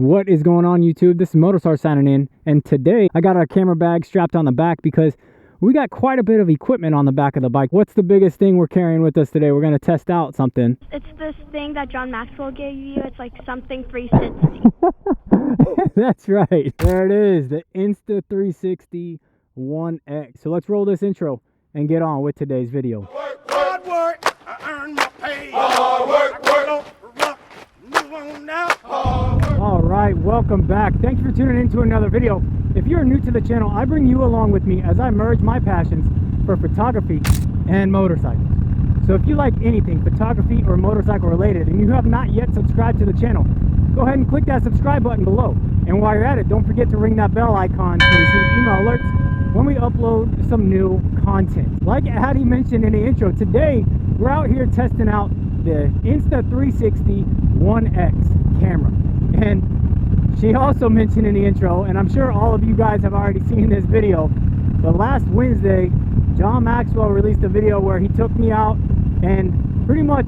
What is going on, YouTube? This is MOTOSARGE signing in, and today I got our camera bag strapped on the back because we got quite a bit of equipment on the back of the bike. What's the biggest thing we're carrying with us today? We're going to test out something. It's this thing that John Maxwell gave you. It's like something 360. That's right. There it is, the Insta 360 1X. So let's roll this intro and get on with today's video. Hard work, I earn my pay. Hard work, move on now. All right, welcome back. Thanks for tuning in to another video. If you're new to the channel, I bring you along with me as I merge my passions for photography and motorcycles. So if you like anything photography or motorcycle related and you have not yet subscribed to the channel, go ahead and click that subscribe button below. And while you're at it, don't forget to ring that bell icon to receive email alerts when we upload some new content. Like Hattie mentioned in the intro, today we're out here testing out the Insta 360 1X camera. And she also mentioned in the intro, and I'm sure all of you guys have already seen this video, but last Wednesday, John Maxwell released a video where he took me out and pretty much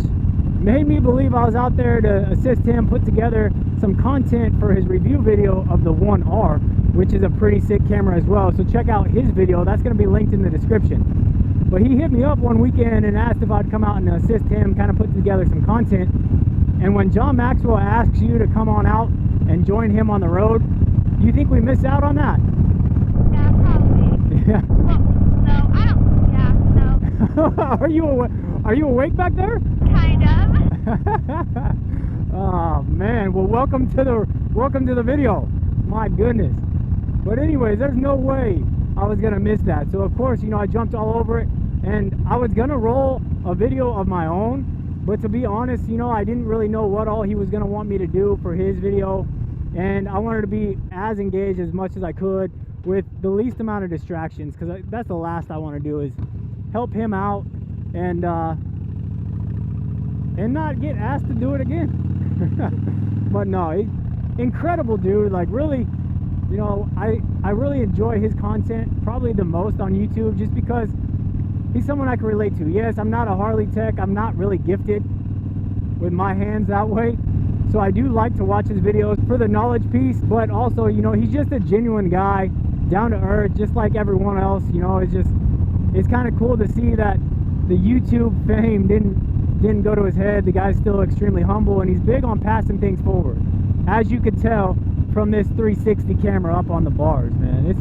made me believe I was out there to assist him put together some content for his review video of the 1R, which is a pretty sick camera as well. So check out his video. That's going to be linked in the description. But he hit me up one weekend and asked if I'd come out and assist him kind of put together some content. And when John Maxwell asks you to come on out and join him on the road, you think we miss out on that? Yeah, probably. Yeah. Well, no, I don't. Yeah, no. Are you awake back there? Kind of. Oh man, well welcome to the video. My goodness. But anyways, there's no way I was gonna miss that. So of course, you know, I jumped all over it, and I was gonna roll a video of my own, but to be honest, you know, I didn't really know what all he was gonna want me to do for his video, and I wanted to be as engaged as much as I could with the least amount of distractions, because that's the last I want to do, is help him out and not get asked to do it again. But no, incredible dude. Like, really, you know, I really enjoy his content probably the most on YouTube, just because he's someone I can relate to. Yes, I'm not a Harley tech. I'm not really gifted with my hands that way, so I do like to watch his videos for the knowledge piece, but also, you know, he's just a genuine guy, down to earth, just like everyone else. You know, it's kind of cool to see that the YouTube fame didn't go to his head. The guy's still extremely humble, and he's big on passing things forward, as you could tell from this 360 camera up on the bars, man. It's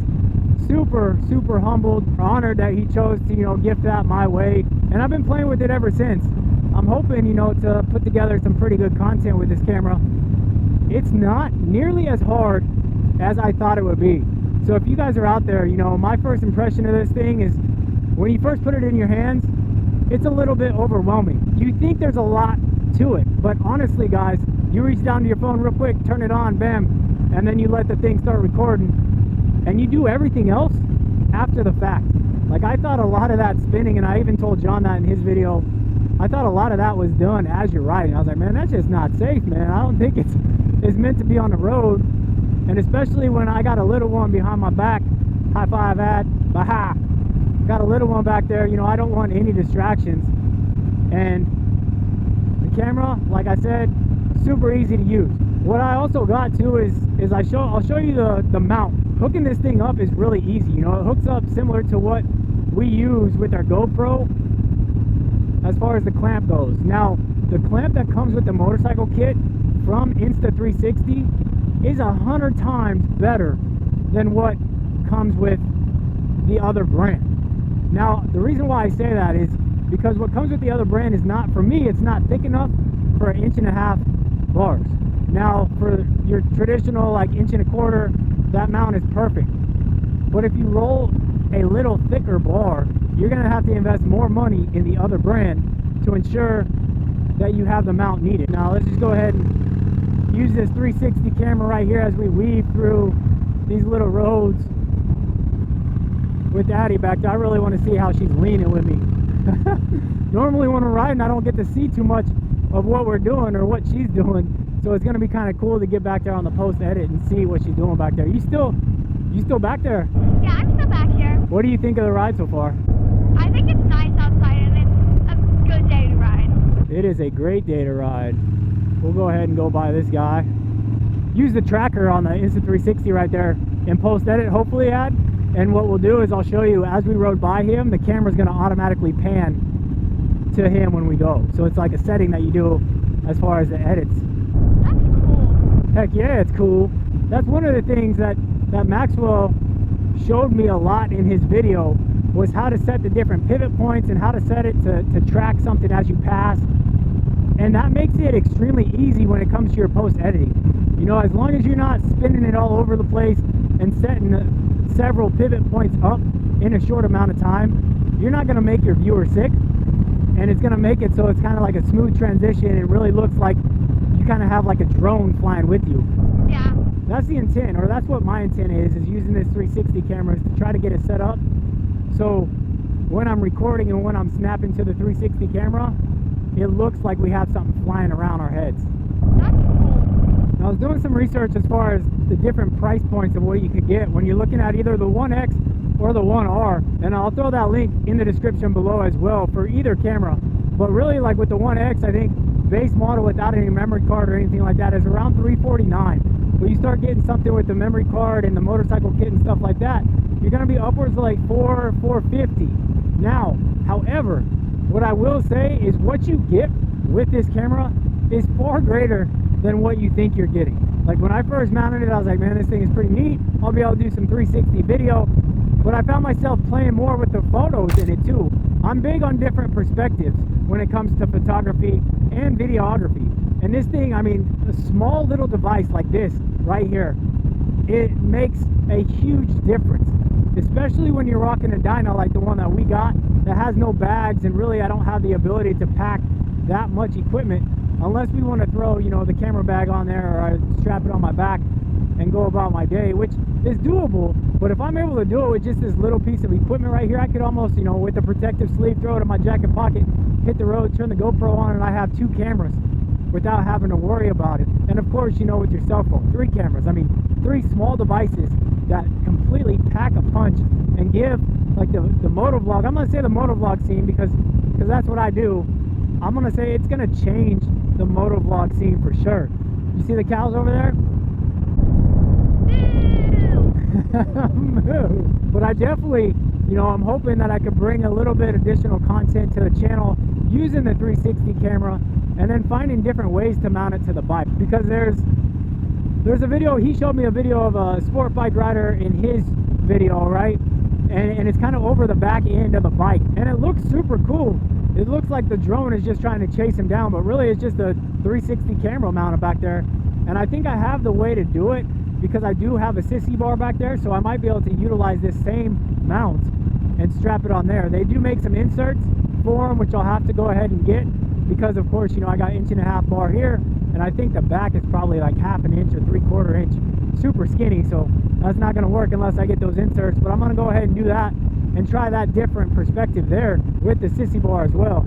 super humbled, honored that he chose to, you know, gift that my way, and I've been playing with it ever since. I'm hoping, you know, to put together some pretty good content with this camera. It's not nearly as hard as I thought it would be. So if you guys are out there, you know, my first impression of this thing is, when you first put it in your hands, it's a little bit overwhelming. You think there's a lot to it, but honestly, guys, you reach down to your phone real quick, turn it on, bam, and then you let the thing start recording, and you do everything else after the fact. Like, I thought a lot of that spinning, and I even told John that in his video, I thought a lot of that was done as you're riding. I was like, man, that's just not safe, man. I don't think it's meant to be on the road. And especially when I got a little one behind my back. High five, Ad. Baha. Got a little one back there, you know, I don't want any distractions. And the camera, like I said, super easy to use. What I also got too is I'll show you the mount. Hooking this thing up is really easy. You know, it hooks up similar to what we use with our GoPro as far as the clamp goes. Now, the clamp that comes with the motorcycle kit from Insta 360 is 100 times better than what comes with the other brand. Now, the reason why I say that is because what comes with the other brand is not, for me, it's not thick enough for 1.5 inch bars. Now, for your traditional, like, 1.25 inch, that mount is perfect. But if you roll a little thicker bar, you're going to have to invest more money in the other brand to ensure that you have the mount needed. Now, let's just go ahead and use this 360 camera right here as we weave through these little roads with Addie back there. I really want to see how she's leaning with me. Normally when we're riding, I don't get to see too much of what we're doing or what she's doing, so it's going to be kind of cool to get back there on the post edit and see what she's doing back there. You still back there? Yeah, I'm still back here. What do you think of the ride so far? I think it's nice outside, and it's a good day to ride. It is a great day to ride. We'll go ahead and go by this guy. use the tracker on the Insta360 right there in post edit, hopefully, Ad. And what we'll do is I'll show you as we rode by him, the camera's going to automatically pan to him when we go. So it's like a setting that you do as far as the edits. That's cool. Heck yeah, it's cool. That's one of the things that Maxwell showed me a lot in his video, was how to set the different pivot points and how to set it to track something as you pass. And that makes it extremely easy when it comes to your post editing. You know, as long as you're not spinning it all over the place and setting several pivot points up in a short amount of time, you're not going to make your viewer sick, and it's going to make it so it's kind of like a smooth transition. It really looks like you kind of have like a drone flying with you. Yeah. That's the intent, or that's what my intent is using this 360 camera, is to try to get it set up so when I'm recording and when I'm snapping to the 360 camera, it looks like we have something flying around our heads. That's cool. I was doing some research as far as the different price points of what you could get when you're looking at either the 1X or the 1R, and I'll throw that link in the description below as well for either camera. But really, like with the 1X, I think base model without any memory card or anything like that is around $349. But you start getting something with the memory card and the motorcycle kit and stuff like that, you're going to be upwards of like $450. Now, however, what I will say is what you get with this camera is far greater than what you think you're getting. Like when I first mounted it, I was like, man, this thing is pretty neat. I'll be able to do some 360 video. But I found myself playing more with the photos in it too. I'm big on different perspectives when it comes to photography and videography. And this thing, I mean, a small little device like this right here, it makes a huge difference. Especially when you're rocking a Dyna like the one that we got that has no bags, and really I don't have the ability to pack that much equipment unless we want to throw, you know, the camera bag on there, or I strap it on my back and go about my day, which is doable. But if I'm able to do it with just this little piece of equipment right here, I could almost, you know, with the protective sleeve, throw it in my jacket pocket, hit the road, turn the GoPro on, and I have 2 cameras without having to worry about it. And of course, you know, with your cell phone, 3 cameras. I mean, 3 small devices that completely pack a punch and give like the motovlog. I'm gonna say the motovlog scene because that's what I do. I'm gonna say it's gonna change the motovlog scene for sure. You see the cows over there? But I definitely, you know, I'm hoping that I could bring a little bit additional content to the channel using the 360 camera, and then finding different ways to mount it to the bike. Because there's a video, he showed me a video of a sport bike rider in his video, right? And it's kind of over the back end of the bike, and it looks super cool. It looks like the drone is just trying to chase him down, but really it's just a 360 camera mounted back there. And I think I have the way to do it because I do have a sissy bar back there, so I might be able to utilize this same mount and strap it on there. They do make some inserts for them, which I'll have to go ahead and get, because of course, you know, I got 1.5-inch bar here, and I think the back is probably like 1/2 inch or 3/4 inch, super skinny, so that's not going to work unless I get those inserts. But I'm going to go ahead and do that and try that different perspective there with the sissy bar as well.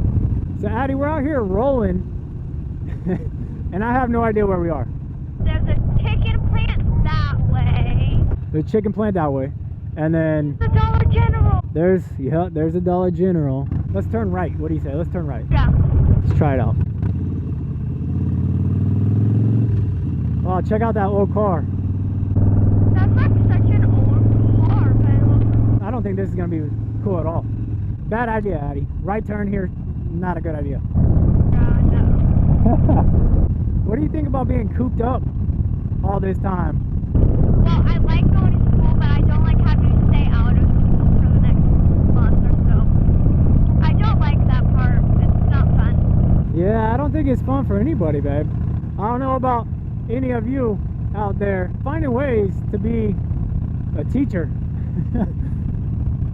So Addy, we're out here rolling and I have no idea where we are. There's a chicken plant that way. The chicken plant that way, and then The Dollar General. there's a Dollar General. Let's turn right. What do you say? Let's turn right. Yeah. Let's try it out. Wow, check out that old car. That's like such an old car, but I don't think this is gonna be cool at all. Bad idea, Addy. Right turn here, not a good idea. no. What do you think about being cooped up all this time? Well, I like going to school, but I don't like having to stay out of school for the next month or so. I don't like that part. It's not fun. Yeah, I don't think it's fun for anybody, babe. I don't know about any of you out there. Finding ways to be a teacher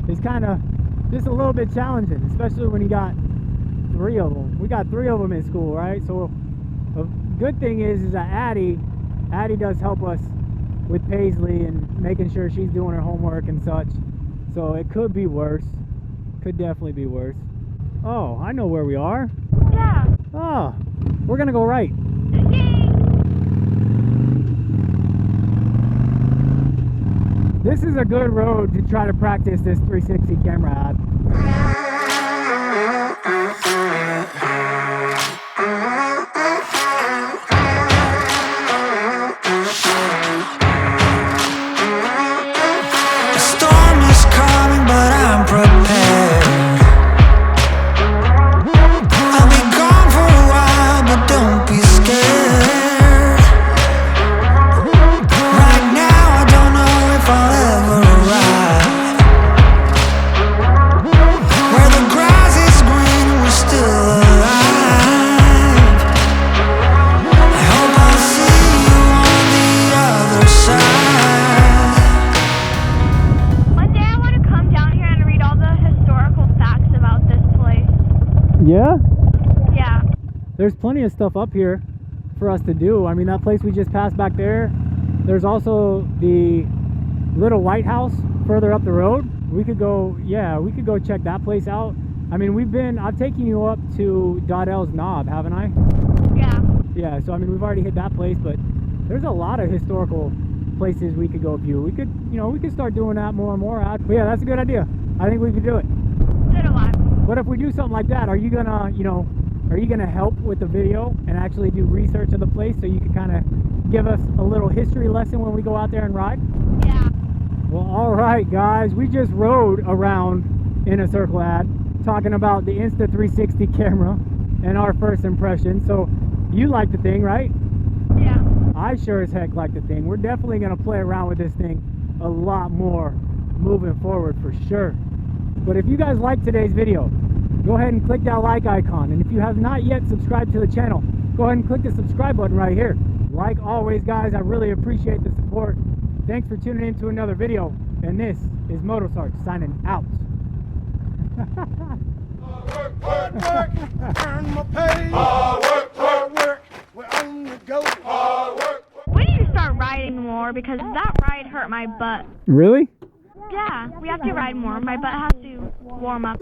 is kind of just a little bit challenging, especially when you got 3 of them. We got 3 of them in school, right? So a good thing is that Addy does help us with Paisley and making sure she's doing her homework and such. So it could be worse. Could definitely be worse. Oh, I know where we are. Yeah. Oh, we're gonna go right. This is a good road to try to practice this 360 camera ad. Yeah? Yeah. There's plenty of stuff up here for us to do. I mean, that place we just passed back there. There's also the little White House further up the road. We could go, yeah, we could go check that place out. I mean, I've taken you up to Dodell's Knob, haven't I? Yeah. Yeah, so I mean, we've already hit that place, but there's a lot of historical places we could go view. We could, you know, we could start doing that more and more. But yeah, that's a good idea. I think we could do it. Did a lot. But if we do something like that, are you gonna, you know, are you gonna help with the video and actually do research of the place so you can kind of give us a little history lesson when we go out there and ride? Yeah. Well, all right, guys, we just rode around in a circle ad talking about the Insta 360 camera and our first impression. So you like the thing, right? Yeah. I sure as heck like the thing. We're definitely gonna play around with this thing a lot more moving forward for sure. But if you guys like today's video, go ahead and click that like icon. And if you have not yet subscribed to the channel, go ahead and click the subscribe button right here. Like always, guys, I really appreciate the support. Thanks for tuning in to another video. And this is MOTOSARGE signing out. Work, work, work, earn my pay. Hard work, we're on the go. Hard work. We need to start riding more because that ride hurt my butt. Really? Yeah, we have to ride more. My butt has to warm up.